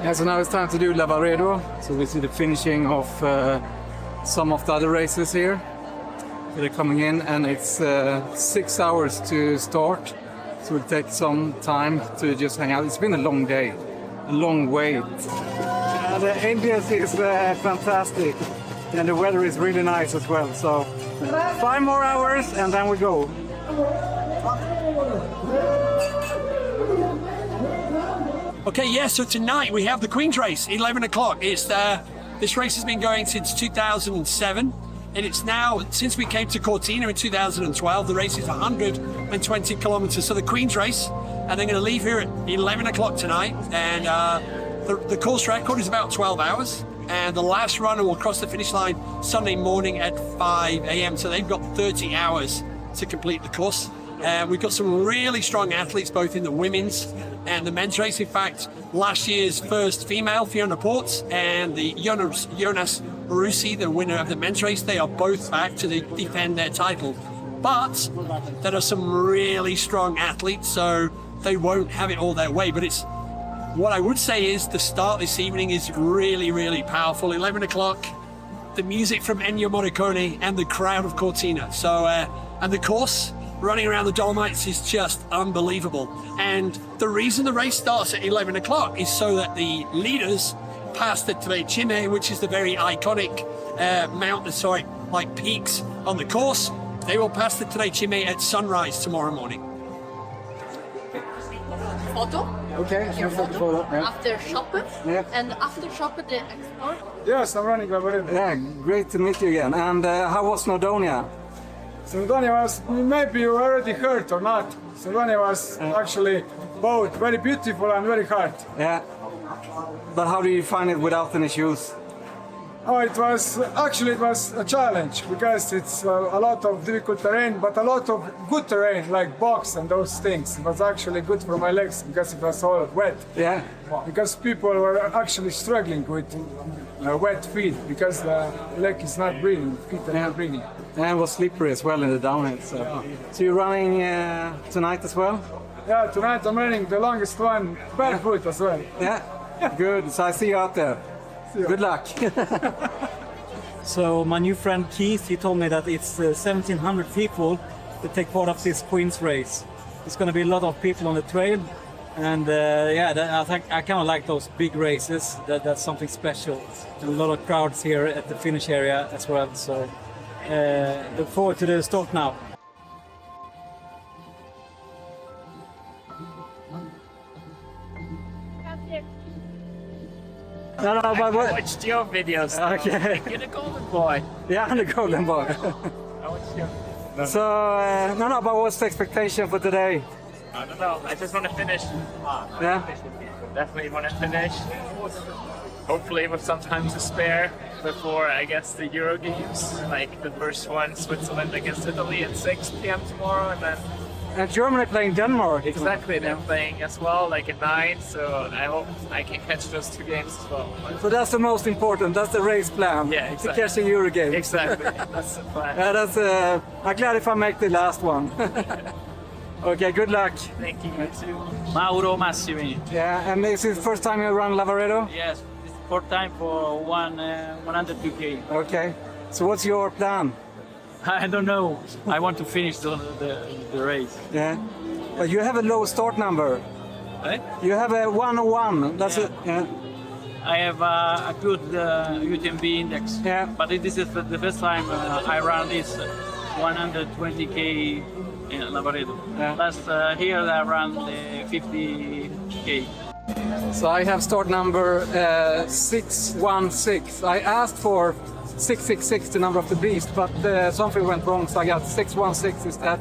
Yeah, so now it's time to do Lavaredo. So we see the finishing of some of the other races here. They're coming in, and it's 6 hours to start. So we'll take some time to just hang out. It's been a long day, a long wait. The ambience is fantastic, and the weather is really nice as well. So 5 more hours, and then we go. Okay, yeah, so tonight we have the Queen's Race, 11 o'clock. This race has been going since 2007, and it's now, since we came to Cortina in 2012, the race is 120 kilometers. So the Queen's Race, and they're going to leave here at 11 o'clock tonight, and the course record is about 12 hours, and the last runner will cross the finish line Sunday morning at 5 a.m. So they've got 30 hours to complete the course. We've got some really strong athletes both in the women's and the men's race. In fact, last year's first female, Fiona Ports, and the Jonas Russi, the winner of the men's race, they are both back to defend their title. But there are some really strong athletes, so they won't have it all their way. But what I would say is the start this evening is really, really powerful. 11 o'clock, the music from Ennio Morricone and the crowd of Cortina. So, and the course, running around the Dolomites, is just unbelievable. And the reason the race starts at 11 o'clock is so that the leaders pass the Tre Cime, which is the very iconic peaks on the course. They will pass the Tre Cime at sunrise tomorrow morning. Photo? Okay, photo. Yeah. After shopping? Yeah. And after shopping, the export? Yes, I'm running Lavaredo. Yeah, great to meet you again. And how was Snowdonia? Snowdonia was, maybe you already heard or not, Snowdonia was actually both very beautiful and very hard. Yeah. But how do you find it without any shoes? Oh, it was a challenge because it's a lot of difficult terrain, but a lot of good terrain like box and those things. It was actually good for my legs because it was all wet. Yeah. Because people were actually struggling with wet feet because the leg is not breathing, feet are not breathing. And it was slippery as well in the downhill. So you're running tonight as well? Yeah, tonight I'm running the longest one barefoot as well. Yeah. Good. So I see you out there. Good luck. So my new friend Keith, he told me that it's 1,700 people that take part of this Queen's Race. It's going to be a lot of people on the trail, and I think I kind of like those big races. That's something special, and a lot of crowds here at the finish area as well. So look forward to the start now. No, but I what? watched your videos. Okay. You're the golden boy. Yeah, I'm the golden boy. I watched your... So, but what's the expectation for today? I don't know. I just want to finish. Yeah. Definitely want to finish. Hopefully with some time to spare before, I guess, the Euro Games. Like the first one, Switzerland against Italy at 6 p.m. tomorrow, and then... And Germany playing Denmark. Exactly, they're playing as well, like at 9, so I hope I can catch those 2 games as well. So that's the most important, that's the race plan. Yeah, exactly. To catch the Euro game. Exactly, that's the plan. Yeah, I'm glad if I make the last one. Okay, good luck. Thank you, you too. Mauro Massimi. Yeah, and is it the first time you run Lavaredo? Yes, it's fourth time for 102K. Okay, so what's your plan? I don't know. I want to finish the race. Yeah, but you have a low start number. Right? You have a 101. That's it. Yeah. I have a good UTMB index. Yeah. But this is the first time I run this 120K in Lavaredo. Yeah. Last year I ran the 50K. So I have start number 616. I asked for 666, the number of the beast, but something went wrong, so I got 616 instead.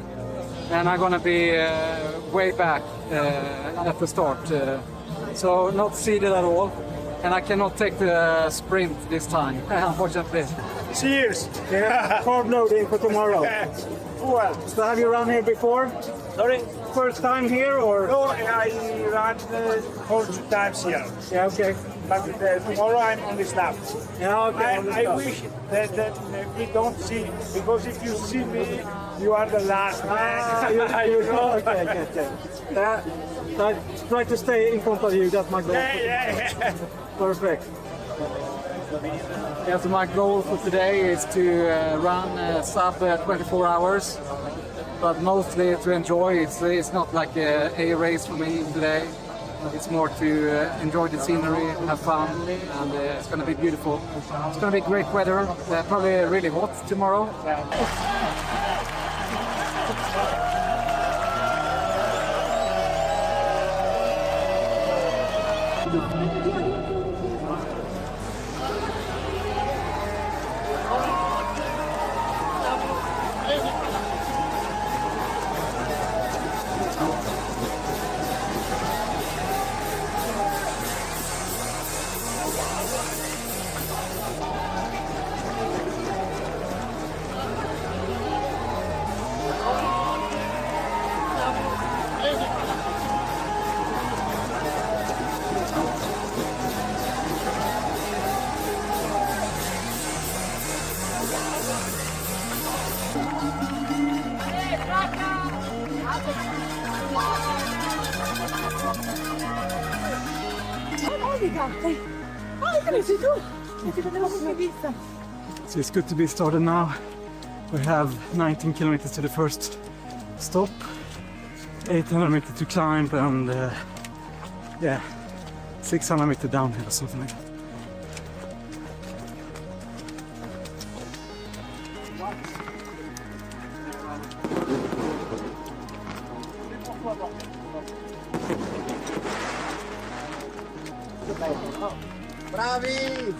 And I'm gonna be way back at the start. So not seeded at all. And I cannot take the sprint this time, unfortunately. Cheers! Carb loading for tomorrow. Well, So have you run here before? sorry? First time here or? No, I ran 4 times here. Yeah, okay. But tomorrow I'm on the snap. Yeah, okay. I wish that we don't see, because if you see me, you are the last man. Okay. Try to stay in front of you, that's my goal. Yeah. Perfect. Yeah, so my goal for today is to run sub 24 hours, but mostly to enjoy. It's not like a race for me today. It's more to enjoy the scenery, have fun, and it's going to be beautiful. It's going to be great weather, probably really hot tomorrow. So it's good to be started now. We have 19 kilometers to the first stop, 800 meters to climb, and yeah, 600 meters downhill or something like that. Bravi!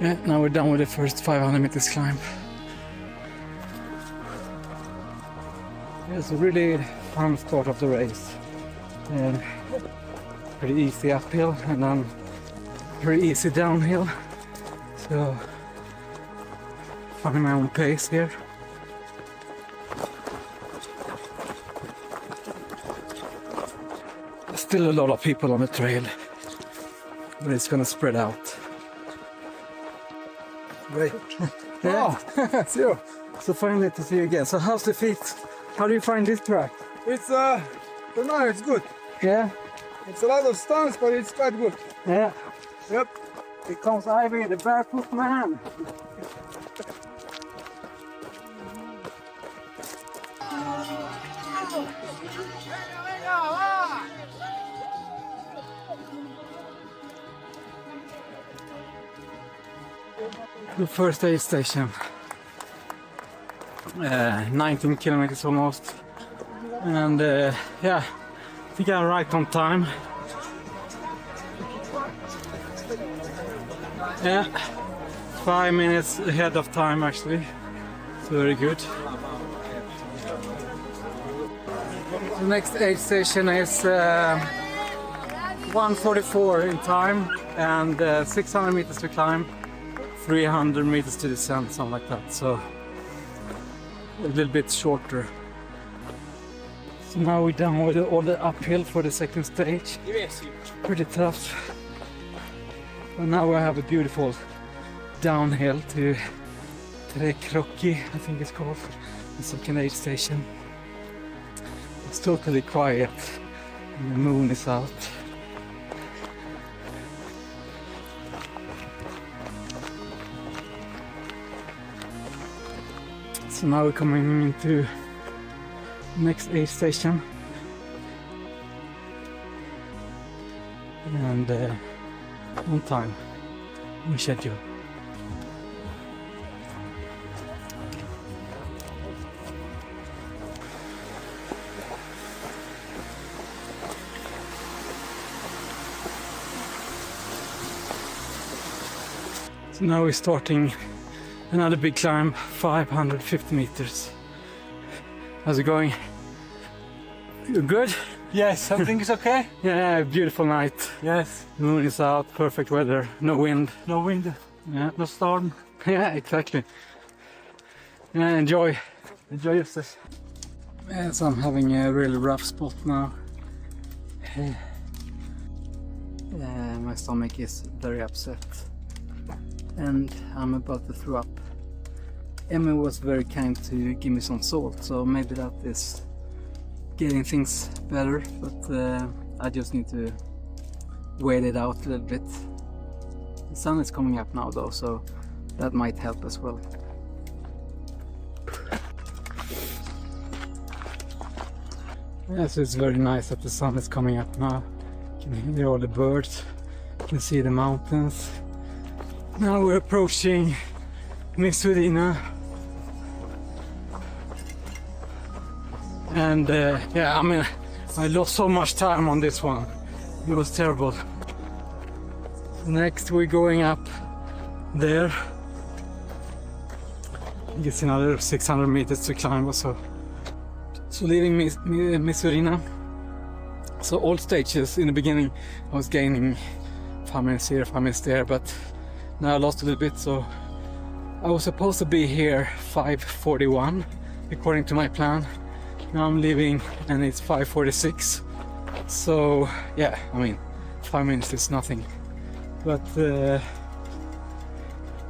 Yeah, now we're done with the first 500 meters climb. Yeah, it's a really fun start of the race. Pretty easy uphill and then pretty easy downhill. So finding my own pace here. There's still a lot of people on the trail, but it's gonna spread out. Great. Yeah. See you. So finally to see you again. So how's the feet? How do you find this track? It's for now it's good. Yeah? It's a lot of stunts, but it's quite good. Yeah. Yep. Here comes Ivy, the barefoot man. The first aid station. 19 kilometers almost. And yeah, I think I'm right on time. Yeah, 5 minutes ahead of time actually. So very good. The next aid station is 1:44 in time and 600 meters to climb, 300 meters to descend, something like that. So a little bit shorter. So now we're done with all the uphill for the second stage. Pretty tough. But now we have a beautiful downhill to Tre Cime, I think it's called, the second aid station. It's totally quiet and the moon is out. So now we're coming into the next aid station. And on time, on schedule. So now we're starting another big climb, 550 meters. How's it going? You good? Yes, everything is okay? Yeah, beautiful night. Yes. The moon is out, perfect weather, no wind. No wind, Yeah, no storm. yeah, exactly. Yeah, enjoy. Enjoy yourself. Yeah, so I'm having a really rough spot now. My stomach is very upset and I'm about to throw up. Emmy was very kind to give me some salt, so maybe that is getting things better, but I just need to wait it out a little bit. The sun is coming up now though, so that might help as well. Yes, it's very nice that the sun is coming up now. You can hear all the birds, you can see the mountains. Now we're approaching Misurina. And yeah, I mean, I lost so much time on this one. It was terrible. Next we're going up there. It's another 600 meters to climb or so. So leaving Misurina. So all stages in the beginning I was gaining 5 minutes here, 5 minutes there, but now I lost a little bit, so I was supposed to be here 5:41 according to my plan. Now I'm leaving and it's 5:46. So yeah, I mean 5 minutes is nothing, but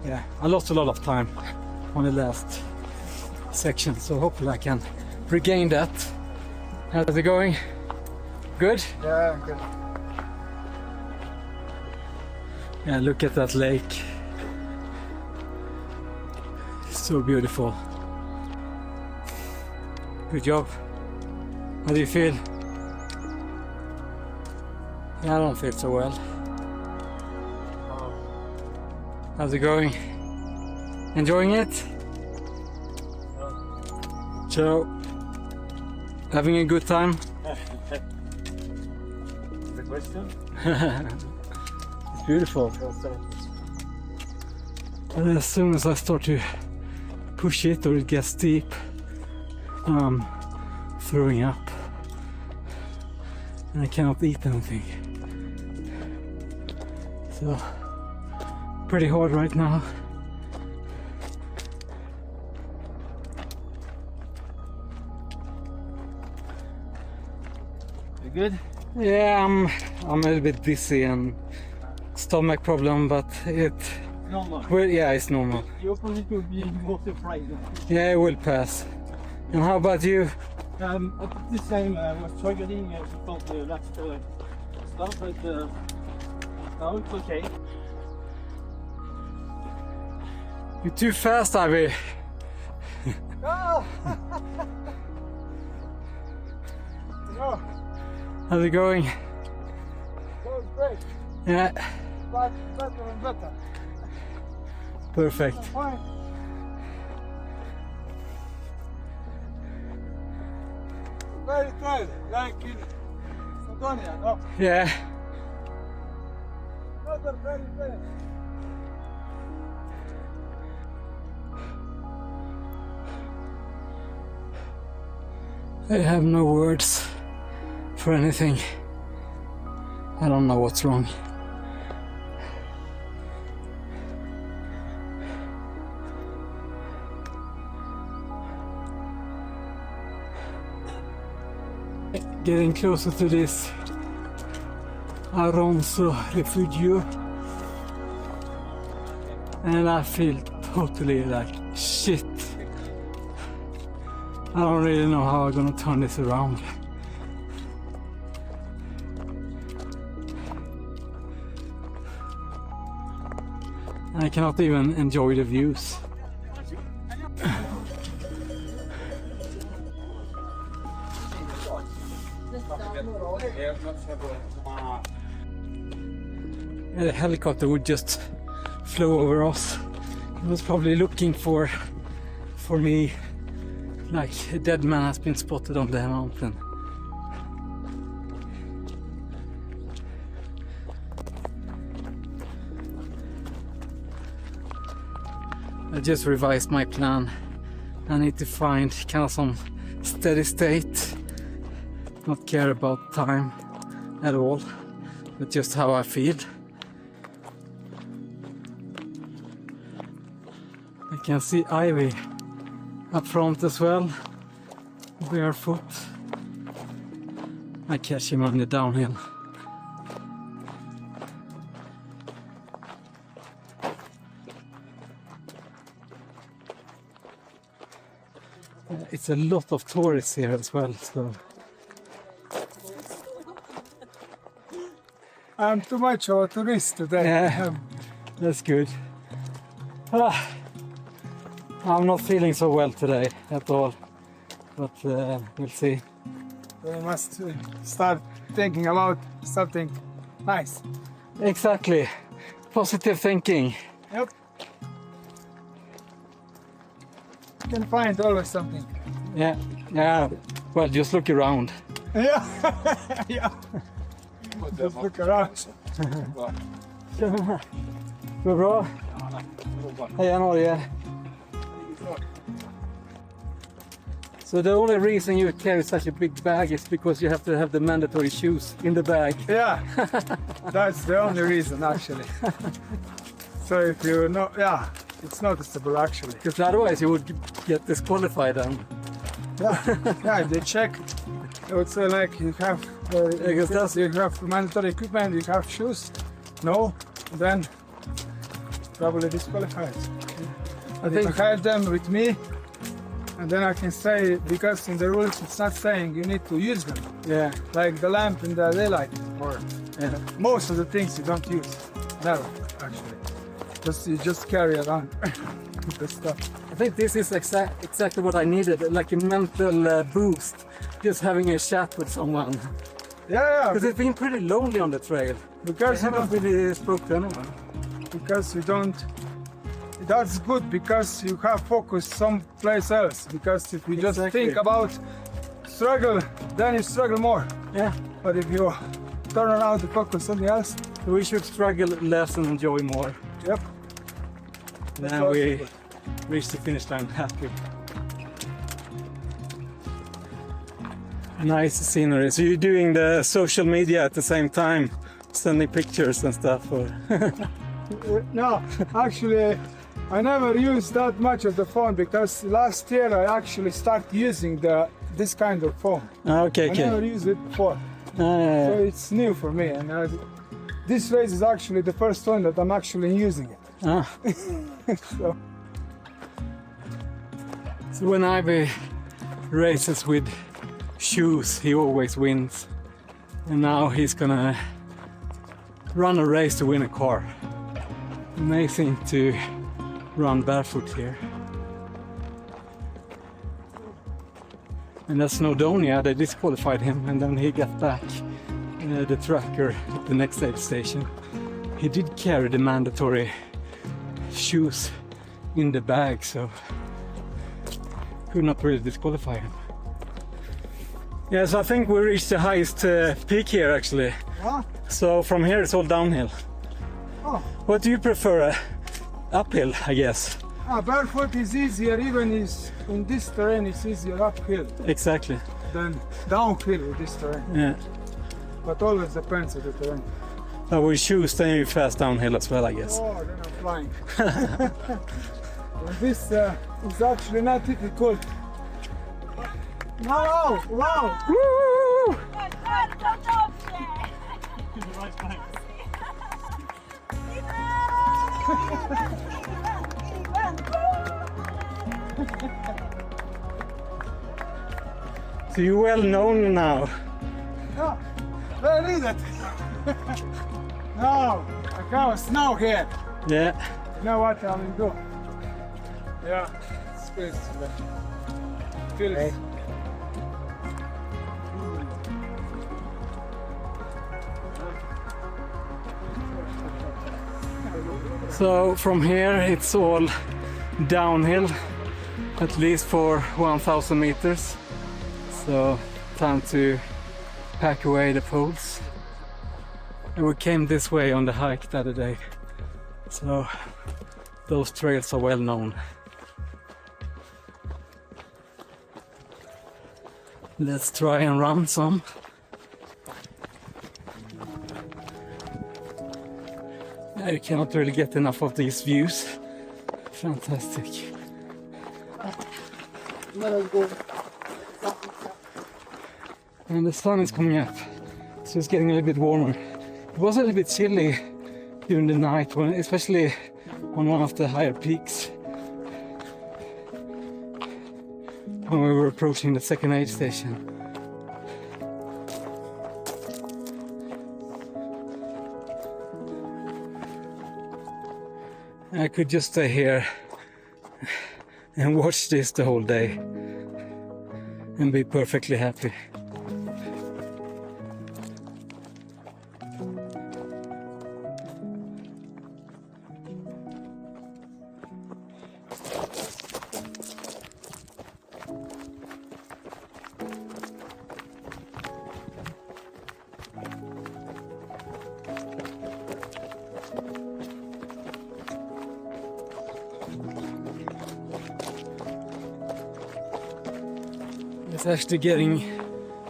yeah, I lost a lot of time on the last section, so hopefully I can regain that. How's it going? Good? Yeah, good. Yeah, look at that lake. So beautiful. Good job. How do you feel? Yeah, I don't feel so well. How's it going? Enjoying it? So, having a good time? The question? It's beautiful. And as soon as I start to push it or it gets steep, I'm throwing up. And I cannot eat anything. So, pretty hard right now. You good? Yeah, I'm a little bit dizzy and stomach problem, but it, Normal. well, yeah, it's normal. The opposite will be more afraid. Yeah, it will pass. And how about you? I did the same. I was struggling before the last start, but now it's okay. You're too fast, Ivy. Oh! No, How's it going? that was great. Yeah, But better and better. perfect. Fine. Very tired, like in Macedonia, no? Yeah, Better, very, very. I have no words for anything. I don't know what's wrong. Getting closer to this Aronso Refugio, and I feel totally like shit. I don't really know how I'm gonna turn this around. I cannot even enjoy the views. The helicopter would just flew over us. It was probably looking for me, like a dead man has been spotted on the mountain. I just revised my plan. I need to find kind of some steady state, not care about time at all, but just how I feel. I can see Ivy up front as well, barefoot. I catch him on the downhill. It's a lot of tourists here as well, so I'm too much of a tourist today. yeah, that's good. I'm not feeling so well today at all, but we'll see. We must start thinking about something nice. Exactly, positive thinking. Yep. You can find always something. Yeah, yeah. Well, just look around. Yeah. Yeah. Just look around. Går det bra? Hej Norge. So the only reason you carry such a big bag is because you have to have the mandatory shoes in the bag. Yeah. That's the only reason actually. So if you know, yeah, it's noticeable actually. Because otherwise you would get disqualified then. Yeah, they check. I would say like you have you have mandatory equipment, you have shoes. No, then probably disqualified. I think I have them with me, and then I can say because in the rules it's not saying you need to use them. Yeah. Like the lamp in the daylight, or most of the things you don't use. Never actually. You just carry around the stuff. I think this is exactly what I needed, like a mental boost, just having a chat with someone. Yeah. Because it's been pretty lonely on the trail. Because I you haven't don't, really spoke to anyone. because you don't. That's good because you have focus someplace else. Because if you just Exactly. think about struggle, then you struggle more. Yeah. But if you turn around to focus something else, We should struggle less and enjoy more. yep. Then also we good. reach the finish line happy. Nice scenery. So you're doing the social media at the same time, sending pictures and stuff? Or No, actually, I never used that much of the phone because last year I actually started using this kind of phone. Okay, I never okay. used it before, so it's new for me. And this race is actually the first one that I'm actually using it. Ah. So, So when I races with shoes, he always wins. And now he's gonna run a race to win a car. Amazing to run barefoot here. And that's Snowdonia, they disqualified him and then he got back the tracker at the next aid station. He did carry the mandatory shoes in the bag, so could not really disqualify him. Yes, I think we reached the highest peak here actually. ah, So from here it's all downhill. oh, What do you prefer? Uphill, I guess. barefoot is easier, even in this terrain it's easier uphill Exactly. than downhill with this terrain. Yeah. But always depends on the terrain. With shoes, then you're fast downhill as well, I guess. Oh, then I'm flying. This is actually not difficult. Wow! Wow! Woo! Bardzo dobrze! So you're well known now. No, I need it. No, I got snow here. Yeah. You know what I will do? Yeah, it's good. Feels. So from here it's all downhill, at least for 1,000 meters. So time to pack away the poles. And we came this way on the hike the other day. So those trails are well known. Let's try and run some. Yeah, you cannot really get enough of these views. Fantastic. and the sun is coming up, so it's getting a little bit warmer. It was a little bit chilly during the night, especially on one of the higher peaks when we were approaching the second aid station. I could just stay here and watch this the whole day and be perfectly happy. It's actually getting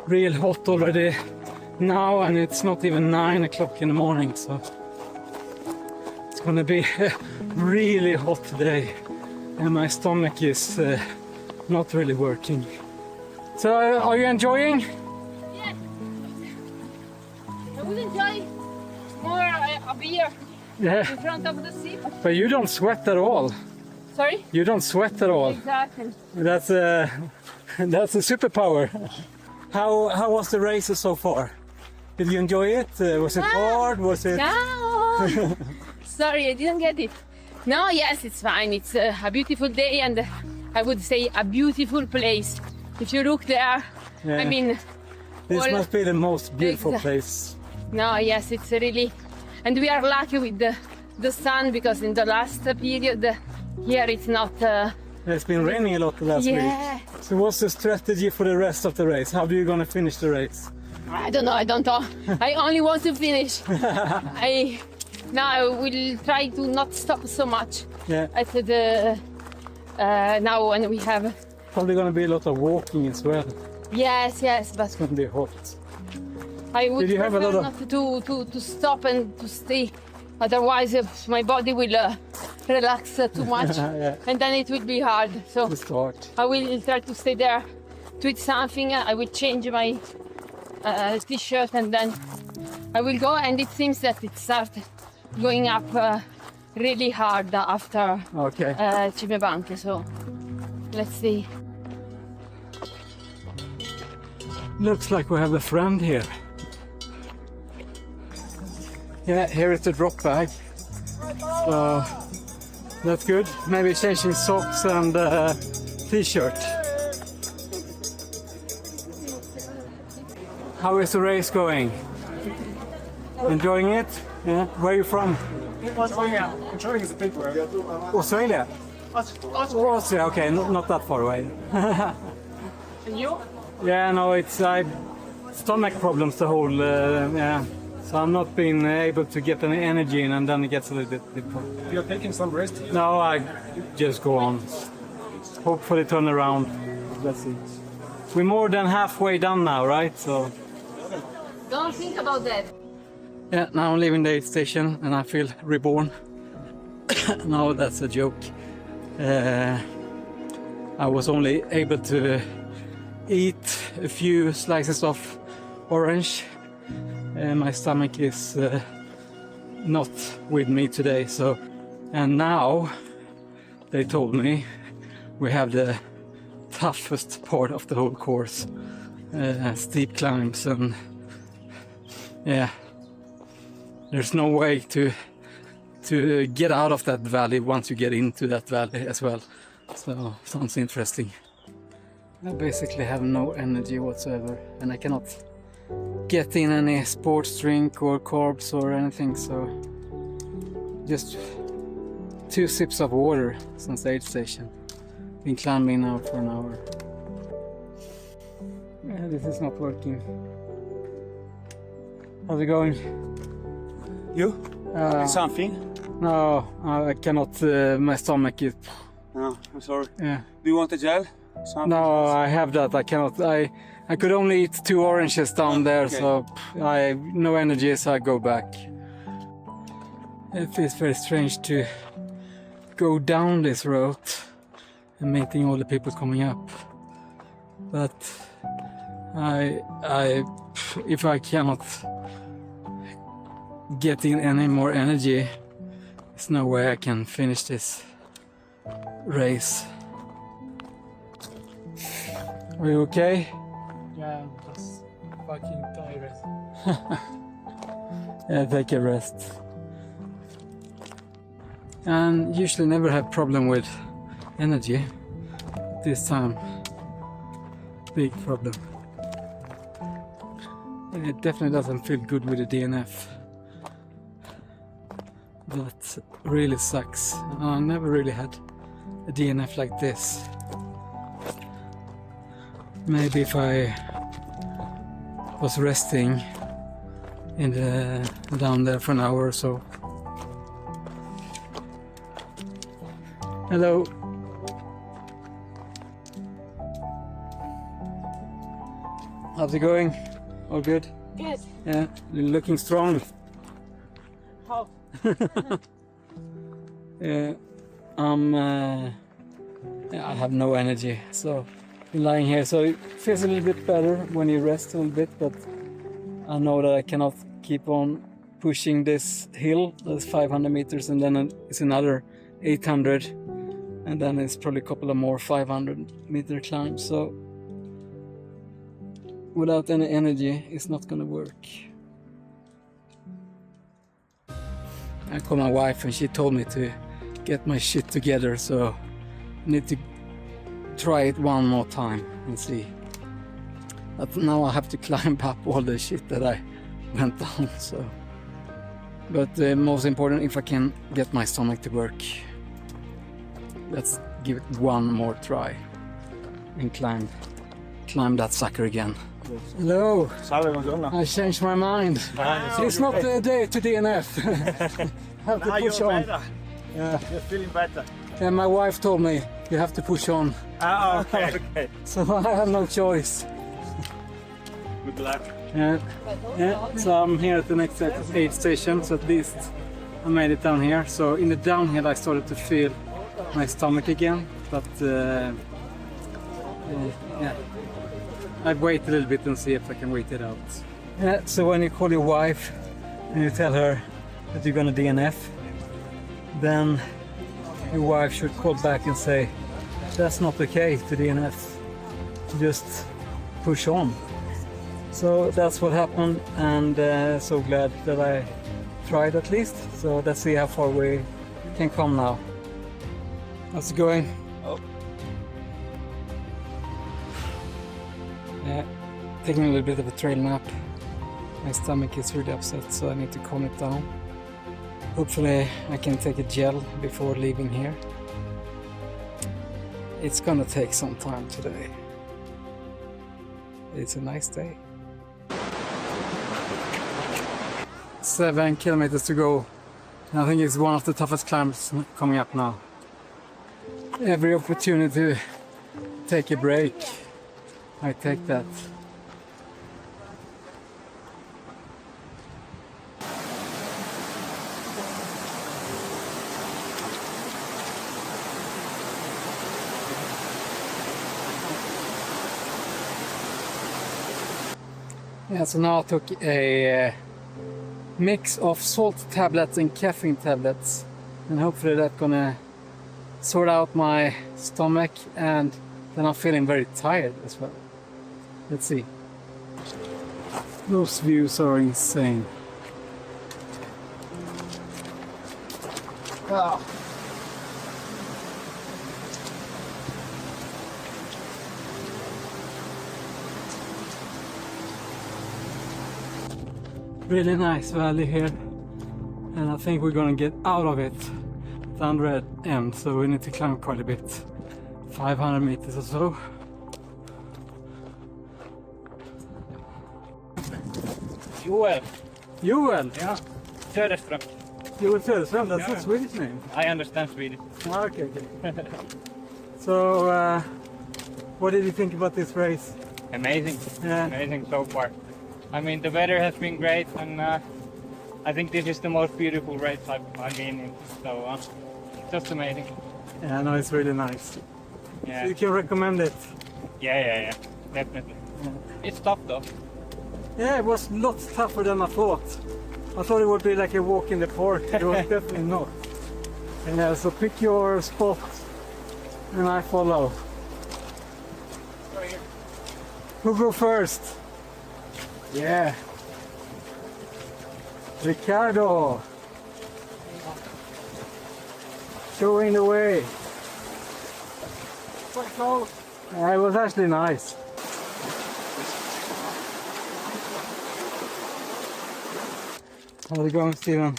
real hot already now, and it's not even 9 o'clock in the morning, so it's gonna be really hot today, and my stomach is not really working. So are you enjoying? Yes. I would enjoy more a beer Yeah, in front of the seat. but you don't sweat at all. Sorry? You don't sweat at all. Exactly. That's a superpower. How was the race so far? Did you enjoy it? Was it hard? Was it? No. Sorry, I didn't get it. No, yes, it's fine. It's a beautiful day, and I would say a beautiful place. If you look there, Yeah. I mean, This all- must be the most beautiful Exact- place. no, yes, it's really, and we are lucky with the sun, because in the last period here it's not. It's been raining a lot last week. Yeah. So what's the strategy for the rest of the race? How are you gonna finish the race? I don't know. I only want to finish. I will try to not stop so much Yeah, at the now when we have. probably gonna be a lot of walking as well. Yes, but It's gonna be hot. I would Did you have a prefer lot of- not to stop and to stay. Otherwise, my body will relax too much, Yeah. and then it will be hard. So The start. I will try to stay there, to eat something. I will change my t-shirt, and then I will go. And it seems that it started going up really hard after Okay. Cime Banche. So let's see. Looks like we have a friend here. Yeah, here is the drop bag. So that's good. Maybe changing socks and t-shirt. How is the race going? Enjoying it? Yeah. Where are you from? Australia is a big word. Australia. Austria. Okay, not that far away. And you? Yeah, no, it's stomach problems the whole. Yeah. So I'm not being able to get any energy in, and then it gets a little bit difficult. You're taking some rest. No, I just go on. Hopefully turn around. Let's see. We're more than halfway done now, right? So Don't think about that. yeah, now I'm leaving the aid station and I feel reborn. No, that's a joke. I was only able to eat a few slices of orange. My stomach is not with me today, so and now they told me we have the toughest part of the whole course, steep climbs, and yeah, there's no way to get out of that valley once you get into that valley as well. So sounds interesting. I basically have no energy whatsoever, and I cannot get in any sports drink or carbs or anything, so just 2 sips of water since the aid station. Been climbing now for an hour. Yeah, this is not working. How's it going? You? Something? No, I cannot. My stomach is. No, I'm sorry. Yeah. Do you want a gel? Something? No, I have that. I cannot. I could only eat 2 oranges down there, Okay. so I have no energy, so I go back. It feels very strange to go down this road and meeting all the people coming up. But If I cannot get in any more energy, there's no way I can finish this race. Are you okay? Yeah, I'm just fucking tired. Yeah, take a rest. And usually never have problem with energy. This time, big problem. And it definitely doesn't feel good with the DNF. That really sucks. I never really had a DNF like this. Maybe if I was resting in down there for an hour or so. Hello. How's it going? All good? Good. Yeah, you're looking strong. How? Yeah, I have no energy, so I'm lying here. So it feels a little bit better when you rest a little bit, but I know that I cannot keep on pushing this hill. That's 500 meters, and then it's another 800, and then it's probably a couple of more 500-meter climbs. So without any energy, it's not gonna work. I called my wife and she told me to get my shit together, so I need to try it one more time and see. But now I have to climb up all the shit that I went down, so. But most important, if I can get my stomach to work. Let's give it one more try and climb that sucker again. Hello. Salve, buongiorno. I changed my mind. It's not the day to DNF. Have to push on. Yeah. You're feeling better. And my wife told me you have to push on. Ah, okay, okay. So I have no choice. Good luck. Yeah. So I'm here at the next aid station, so at least I made it down here. So in the downhill I started to feel my stomach again, but yeah. I'd wait a little bit and see if I can wait it out. Yeah, so when you call your wife and you tell her that you're gonna DNF, then your wife should call back and say, that's not okay to DNF, just push on. So that's what happened, and so glad that I tried at least. So let's see how far we can come now. How's it going? Oh. Taking a little bit of a trail nap. My stomach is really upset, so I need to calm it down. Hopefully I can take a gel before leaving here. It's gonna take some time today. It's a nice day. 7 kilometers to go. I think it's one of the toughest climbs coming up now. Every opportunity to take a break, I take that. Yeah, so now I took a mix of salt tablets and caffeine tablets, and hopefully that's gonna sort out my stomach, and then I'm feeling very tired as well. Let's see. Those views are insane. Ah. Really nice valley here, and I think we're gonna get out of it at the other end, so we need to climb quite a bit, 500 meters or so. Joel. Joel? Yeah. Söderström. Joel Söderström, that's a Swedish name. I understand Swedish. Okay. So, what did you think about this race? Amazing. Yeah. Amazing so far. I mean, the weather has been great, and I think this is the most beautiful race I've been in. So, just amazing. Yeah, no, it's really nice. Yeah. So you can recommend it? Yeah, definitely. It's tough though. Yeah, it was lots tougher than I thought. I thought it would be like a walk in the park. It was definitely not. And so pick your spot and I follow. Who go first? Yeah. Ricardo. Showing the way. Yeah, it was actually nice. How's it going, Steven?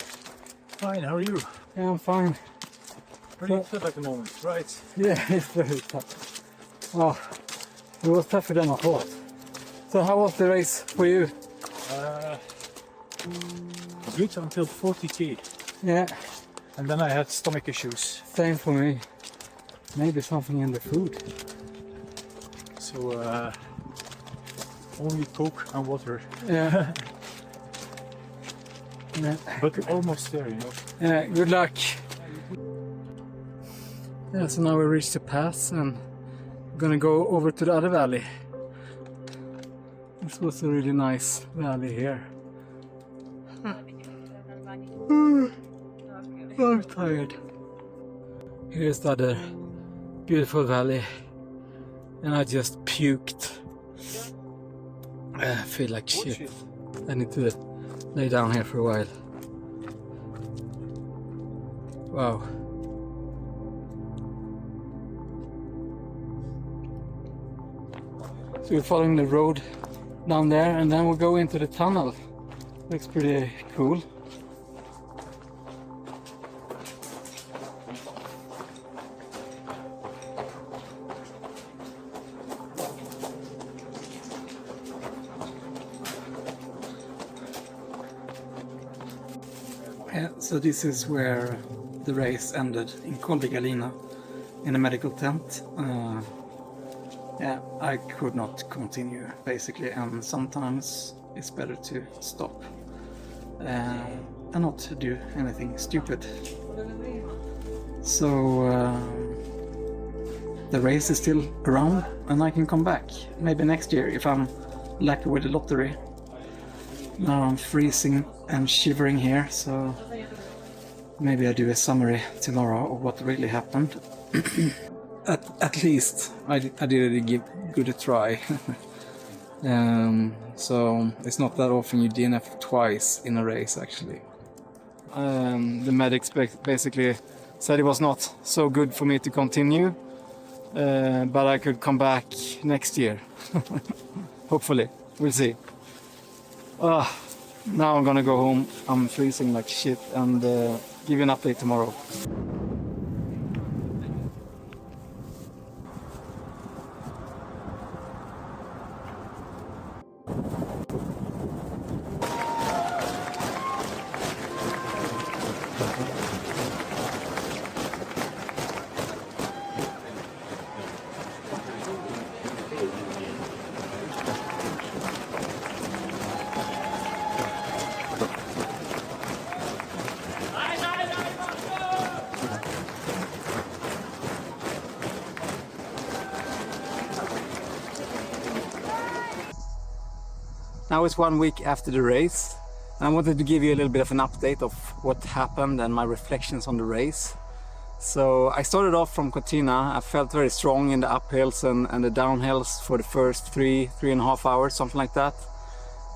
Fine, how are you? Yeah, I'm fine. Pretty tough at the moment, right? Yeah, it's very tough. Oh, it was tougher than I thought. So how was the race for you? Good until 40k. Yeah, And then I had stomach issues. same for me. Maybe something in the food. So only Coke and water. Yeah. Yeah. But almost there, you know. Yeah, good luck. Yeah, so now we reached the pass and we're gonna go over to the other valley. This was a really nice valley here. I'm tired. Here's the other beautiful valley and I just puked. I feel like shit. I need to lay down here for a while. Wow. So we're following the road down there and then we'll go into the tunnel. Looks pretty cool. Yeah, so this is where the race ended in Col di Gallina in a medical tent. Yeah, I could not continue basically, and sometimes it's better to stop and not do anything stupid. So the race is still around and I can come back maybe next year if I'm lucky with the lottery. Now I'm freezing and shivering here, so maybe I do a summary tomorrow of what really happened. At least I did give good a try. So it's not that often you DNF twice in a race actually. The medics basically said it was not so good for me to continue, but I could come back next year. Hopefully, we'll see. Now I'm gonna go home. I'm freezing like shit and give you an update tomorrow. Now it's 1 week after the race. I wanted to give you a little bit of an update of what happened and my reflections on the race. So I started off from Cortina. I felt very strong in the uphills and the downhills for the first 3.5 hours, something like that.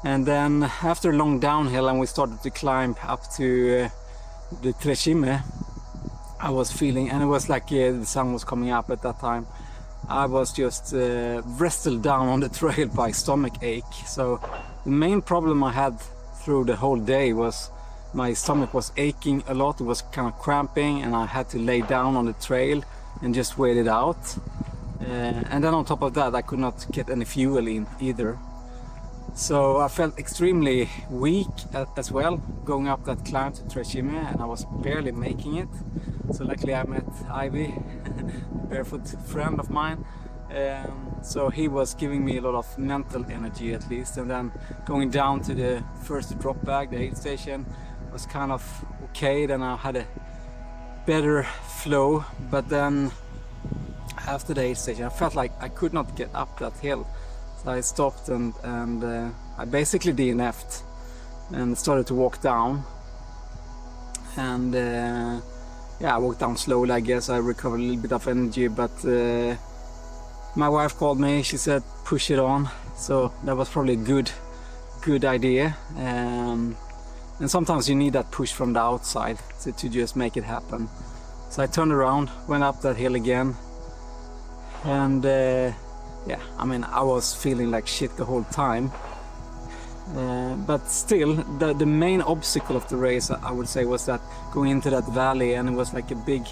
And then after a long downhill and we started to climb up to the Tre Cime, I was feeling, and it was like the sun was coming up at that time, I was just wrestled down on the trail by stomach ache. So the main problem I had through the whole day was my stomach was aching a lot. It was kind of cramping and I had to lay down on the trail and just wait it out. And then on top of that I could not get any fuel in either. So I felt extremely weak as well going up that climb to Tre Cime, and I was barely making it. So luckily I met Ivy, a barefoot friend of mine. So he was giving me a lot of mental energy at least, and then going down to the first drop bag, the aid station, was kind of okay. Then I had a better flow, but then after the aid station I felt like I could not get up that hill. So I stopped and I basically DNF'd and started to walk down. And yeah, I walked down slowly, I guess. I recovered a little bit of energy, but my wife called me. She said, push it on. So that was probably a good idea. And sometimes you need that push from the outside to just make it happen. So I turned around, went up that hill again. And yeah, I mean, I was feeling like shit the whole time. But still, the main obstacle of the race, I would say, was that going into that valley, and it was like a big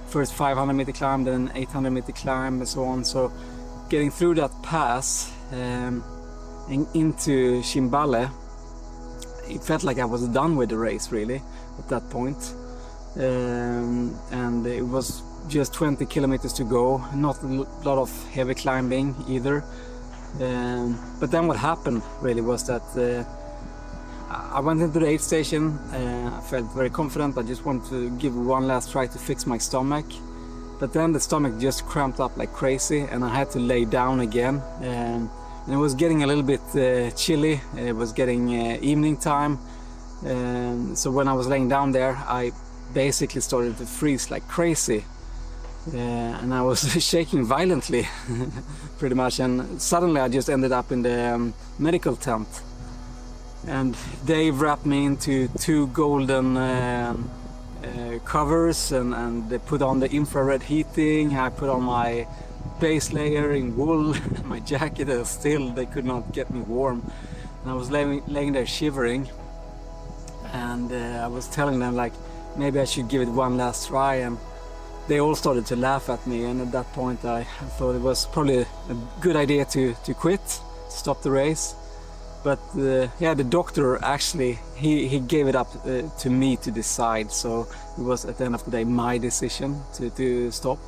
first 500 meter climb, then 800 meter climb, and so on. So getting through that pass and into Cimbale, it felt like I was done with the race really at that point. And it was just 20 kilometers to go, not a lot of heavy climbing either. But then what happened really was that I went into the aid station. I felt very confident. I just wanted to give one last try to fix my stomach. But then the stomach just cramped up like crazy and I had to lay down again. And it was getting a little bit chilly. It was getting evening time. So when I was laying down there, I basically started to freeze like crazy. And I was shaking violently pretty much, and suddenly I just ended up in the medical tent, and they wrapped me into 2 golden covers, and they put on the infrared heating. I put on my base layer in wool, my jacket, and still they could not get me warm. And I was laying there shivering, and I was telling them like maybe I should give it one last try, and they all started to laugh at me, and at that point I thought it was probably a good idea to quit, stop the race. But yeah, the doctor actually, he gave it up to me to decide, so it was at the end of the day my decision to stop.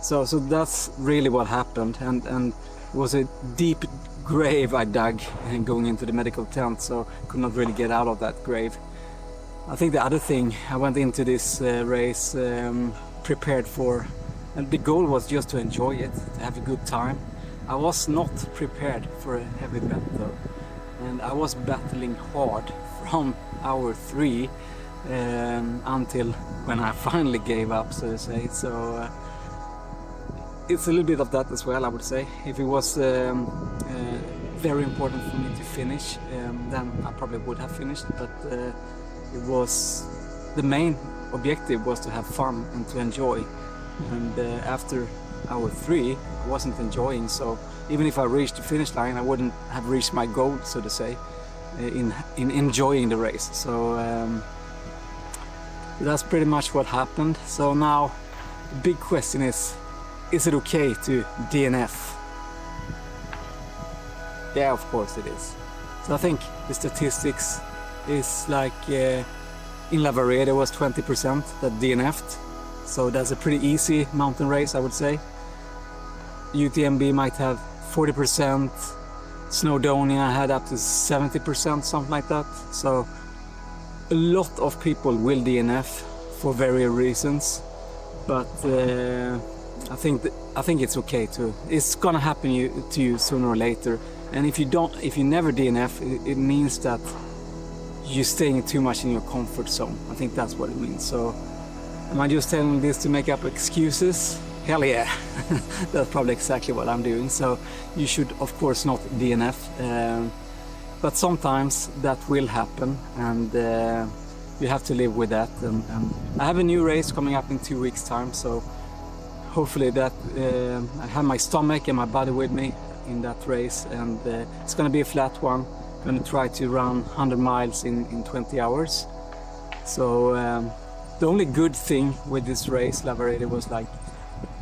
So that's really what happened, and it was a deep grave I dug going into the medical tent, so could not really get out of that grave. I think the other thing, I went into this race prepared for, and the goal was just to enjoy it, to have a good time. I was not prepared for a heavy battle, and I was battling hard from hour 3 until when I finally gave up, so to say. So it's a little bit of that as well, I would say. If it was very important for me to finish, then I probably would have finished, but it was the main objective was to have fun and to enjoy, and after hour 3 I wasn't enjoying, so even if I reached the finish line I wouldn't have reached my goal, so to say, in enjoying the race. So that's pretty much what happened. So now the big question is it okay to DNF? Yeah, of course it is. So I think the statistics is like in Lavaredo was 20% that DNF'd, so that's a pretty easy mountain race, I would say. UTMB might have 40%, Snowdonia had up to 70%, something like that. So a lot of people will DNF for various reasons, but I think it's okay to. It's gonna happen to you sooner or later, and if you never DNF, it means that you're staying too much in your comfort zone. I think that's what it means. So am I just telling this to make up excuses? Hell yeah. That's probably exactly what I'm doing. So you should of course not DNF, but sometimes that will happen, and you have to live with that. And I have a new race coming up in 2 weeks time, so hopefully that I have my stomach and my body with me in that race, and it's going to be a flat one. Going to try to run 100 miles in 20 hours. So the only good thing with this race, Lavaredo, was like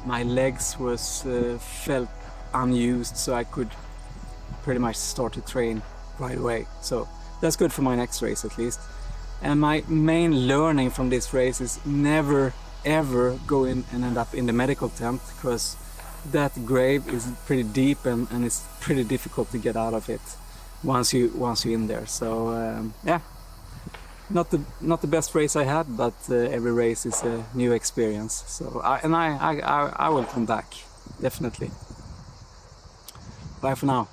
my legs was felt unused, so I could pretty much start to train right away. So that's good for my next race at least. And my main learning from this race is never ever go in and end up in the medical tent, because that grave is pretty deep and it's pretty difficult to get out of it once you're in there. So yeah, not the best race I had, but every race is a new experience. So I will come back, definitely. Bye for now.